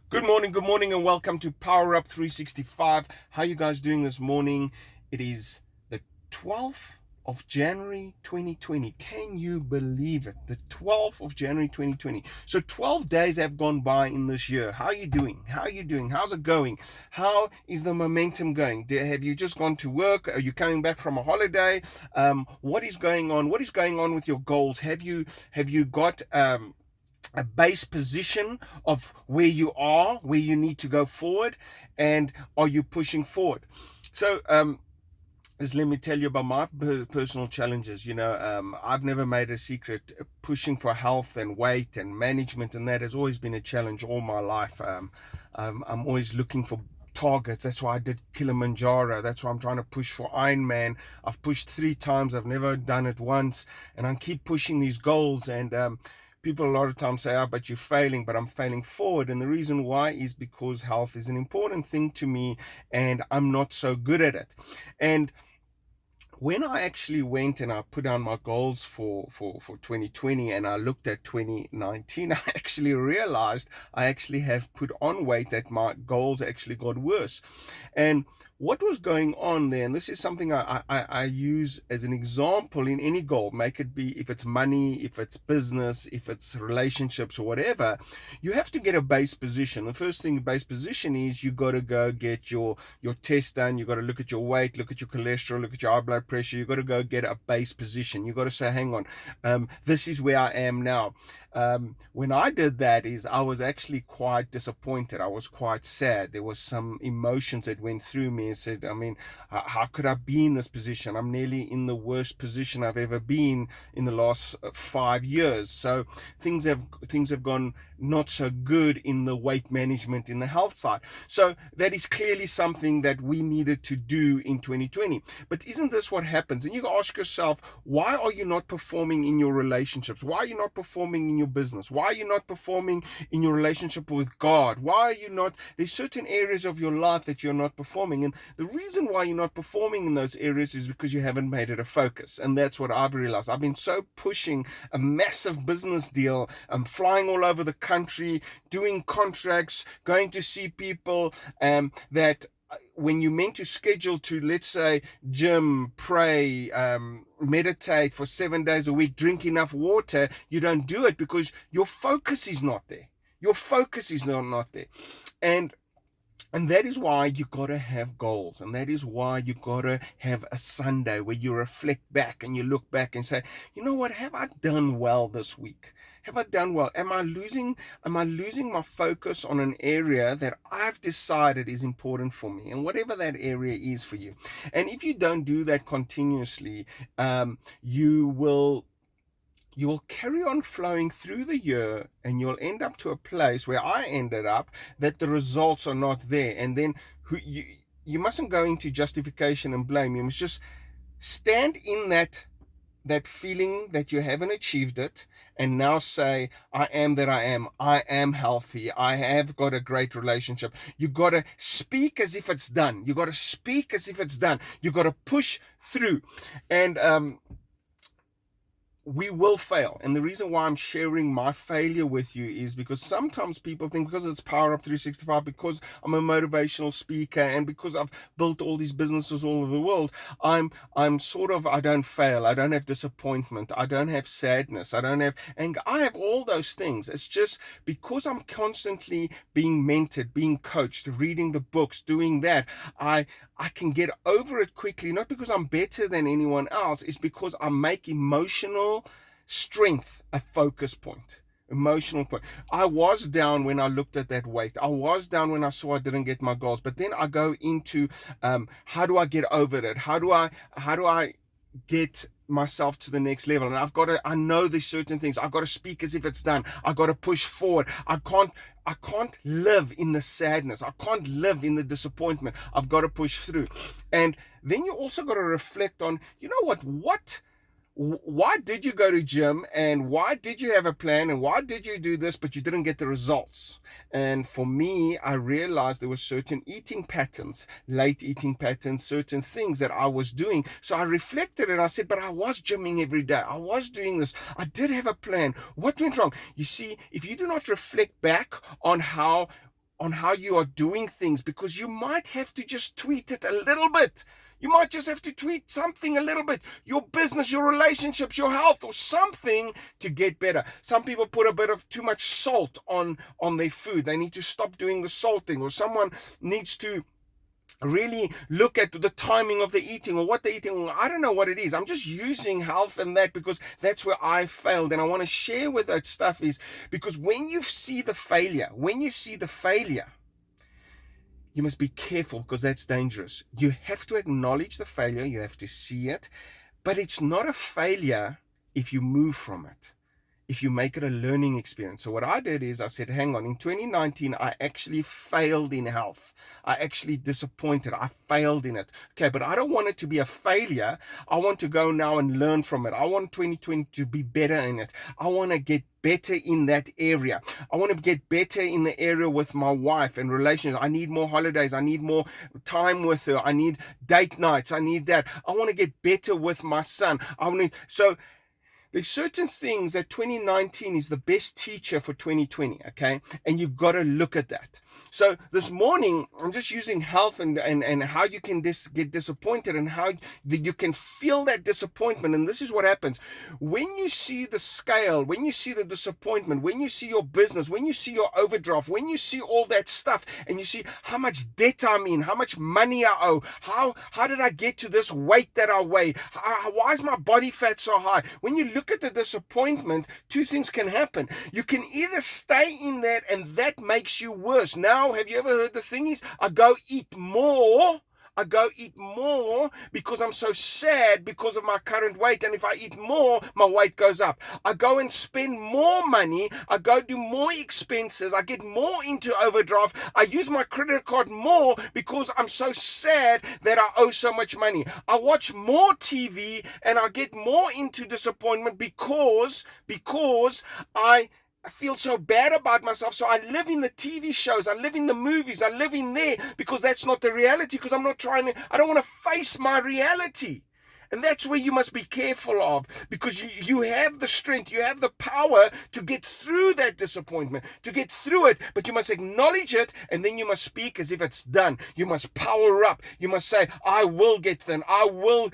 Good morning, and welcome to Power Up 365. How you guys doing this morning? It is the 12th of January 2020. Can you believe it? The 12th of January 2020. So 12 days have gone by in this year. How are you doing? How are you doing? How's it going? How is the momentum going? Have you just gone to work? Are you coming back from a holiday? What is going on? What is going on with your goals? Have you got a base position of where you are, where you need to go forward, and are you pushing forward? So, just let me tell you about my personal challenges. I've never made a secret. Pushing for health and weight and management, and that has always been a challenge all my life. I'm always looking for targets. That's why I did Kilimanjaro. That's why I'm trying to push for Ironman. I've pushed 3 times. I've never done it once, and I keep pushing these goals. And people a lot of times say, "Oh, but you're failing," but I'm failing forward. And the reason why is because health is an important thing to me, and I'm not so good at it. And when I actually went and I put down my goals for 2020 and I looked at 2019, I actually realized I actually have put on weight, that my goals actually got worse. And what was going on there, and this is something I use as an example in any goal, make it be if it's money, if it's business, if it's relationships or whatever, you have to get a base position. The first thing, base position, is you got to go get your test done. You got to look at your weight, look at your cholesterol, look at your high blood pressure. You got to go get a base position. You got to say, hang on, this is where I am now. When I did that, I was actually quite disappointed. I was quite sad. There was some emotions that went through me and said, I mean, how could I be in this position? I'm nearly in the worst position I've ever been in the last 5 years. So things have gone not so good in the weight management, in the health side. So that is clearly something that we needed to do in 2020. But isn't this what happens? And you ask yourself, why are you not performing in your relationships? Why are you not performing in your business? Why are you not performing in your relationship with God? Why are you not? There's certain areas of your life that you're not performing. And the reason why you're not performing in those areas is because you haven't made it a focus. And that's what I've realized. I've been so pushing a massive business deal. I'm flying all over the country, doing contracts, going to see people, that when you're meant to schedule to, let's say, gym, pray, meditate for 7 days a week, drink enough water, you don't do it because your focus is not there. Your focus is not there. And that is why you gotta have goals, and that is why you gotta have a Sunday where you reflect back and you look back and say, you know what, have I done well this week? Have I done well? Am I losing my focus on an area that I've decided is important for me, and whatever that area is for you? And if you don't do that continuously, you will carry on flowing through the year, and you'll end up to a place where I ended up, that the results are not there. And then you mustn't go into justification and blame. You must just stand in that feeling that you haven't achieved it, and now say, I am that I am healthy, I have got a great relationship. You got to speak as if it's done. You got to speak as if it's done. You got to push through. And we will fail. And the reason why I'm sharing my failure with you is because sometimes people think, because it's Power Up 365, because I'm a motivational speaker, and because I've built all these businesses all over the world, I'm sort of, I don't fail. I don't have disappointment. I don't have sadness. I don't have anger. I have all those things. It's just because I'm constantly being mentored, being coached, reading the books, doing that, I can get over it quickly, not because I'm better than anyone else. It's because I make emotional strength a focus point. Emotional point. I was down when I looked at that weight. I was down when I saw I didn't get my goals. But then I go into, how do I get over it? How do I get myself to the next level? And I know there's certain things. I've got to speak as if it's done. I've got to push forward. I can't live in the sadness. I can't live in the disappointment. I've got to push through. And then you also got to reflect on, you know what, why did you go to gym, and why did you have a plan, and why did you do this, but you didn't get the results? And for me, I realized there were certain eating patterns, late eating patterns, certain things that I was doing. So I reflected and I said, but I was gymming every day. I was doing this. I did have a plan. What went wrong? You see, if you do not reflect back on how on how you are doing things, because you might have to just tweak it a little bit. You might just have to tweak something a little bit, your business, your relationships, your health, or something to get better. Some people put a bit of too much salt on their food. They need to stop doing the salting, or someone needs to really look at the timing of the eating or what they're eating. I don't know what it is. I'm just using health and that because that's where I failed. And I want to share with that stuff is because when you see the failure, you must be careful, because that's dangerous. You have to acknowledge the failure. You have to see it. But it's not a failure if you move from it, if you make it a learning experience. So what I did is I said, hang on, in 2019, I actually failed in health. I actually disappointed. I failed in it. Okay, but I don't want it to be a failure. I want to go now and learn from it. I want 2020 to be better in it. I want to get better in that area. I want to get better in the area with my wife and relations. I need more holidays. I need more time with her. I need date nights. I need that. I want to get better with my son. So there's certain things that 2019 is the best teacher for 2020, okay? And you've got to look at that. So this morning, I'm just using health and how you can get disappointed and how you can feel that disappointment. And this is what happens. When you see the scale, when you see the disappointment, when you see your business, when you see your overdraft, when you see all that stuff, and you see how much debt I'm in, how much money I owe, how did I get to this weight that I weigh? Why is my body fat so high? When you look at the disappointment, two things can happen. You can either stay in that and that makes you worse. Now, have you ever heard the thing is, I go eat more because I'm so sad because of my current weight. And if I eat more, my weight goes up. I go and spend more money. I go do more expenses. I get more into overdraft. I use my credit card more because I'm so sad that I owe so much money. I watch more TV and I get more into disappointment because I feel so bad about myself. So I live in the TV shows, I live in the movies, I live in there because that's not the reality, because I don't want to face my reality. And that's where you must be careful of, because you have the strength, you have the power to get through that disappointment, to get through it, but you must acknowledge it, and then you must speak as if it's done. You must power up. You must say, I will get thin. I will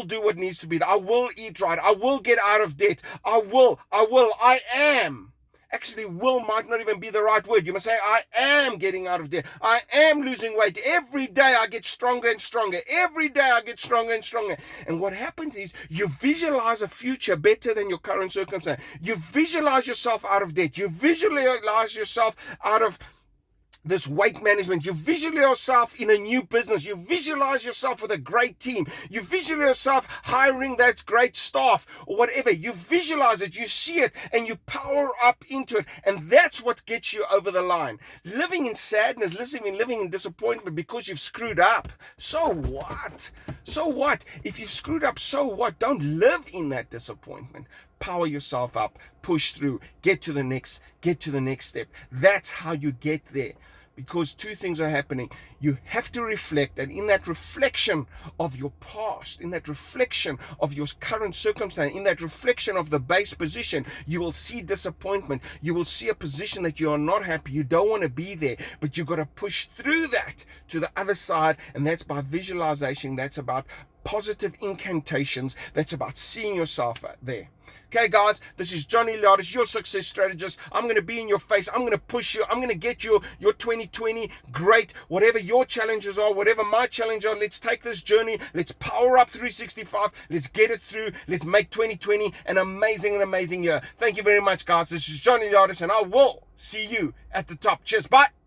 do what needs to be done. I will eat right. I will get out of debt. I am. Actually, will might not even be the right word. You must say, I am getting out of debt. I am losing weight. Every day I get stronger and stronger. Every day I get stronger and stronger. And what happens is you visualize a future better than your current circumstance. You visualize yourself out of debt. You visualize yourself out of this weight management. You visualize yourself in a new business. You visualize yourself with a great team. You visualize yourself hiring that great staff or whatever. You visualize it, you see it, and you power up into it. And that's what gets you over the line. Living in sadness, living in disappointment because you've screwed up. So what? So what? If you've screwed up, so what? Don't live in that disappointment. Power yourself up, push through, get to the next step. That's how you get there. Because two things are happening. You have to reflect, and in that reflection of your past, in that reflection of your current circumstance, in that reflection of the base position, you will see disappointment. You will see a position that you are not happy. You don't want to be there, but you've got to push through that to the other side, and that's by visualization. That's about positive incantations. That's about seeing yourself there. Okay, guys, this is Johnny Eliades, your success strategist. I'm going to be in your face. I'm going to push you. I'm going to get your 2020 great. Whatever your challenges are, whatever my challenges are, let's take this journey. Let's power up 365. Let's get it through. Let's make 2020 an amazing year. Thank you very much, guys. This is Johnny Eliades, and I will see you at the top. Cheers. Bye.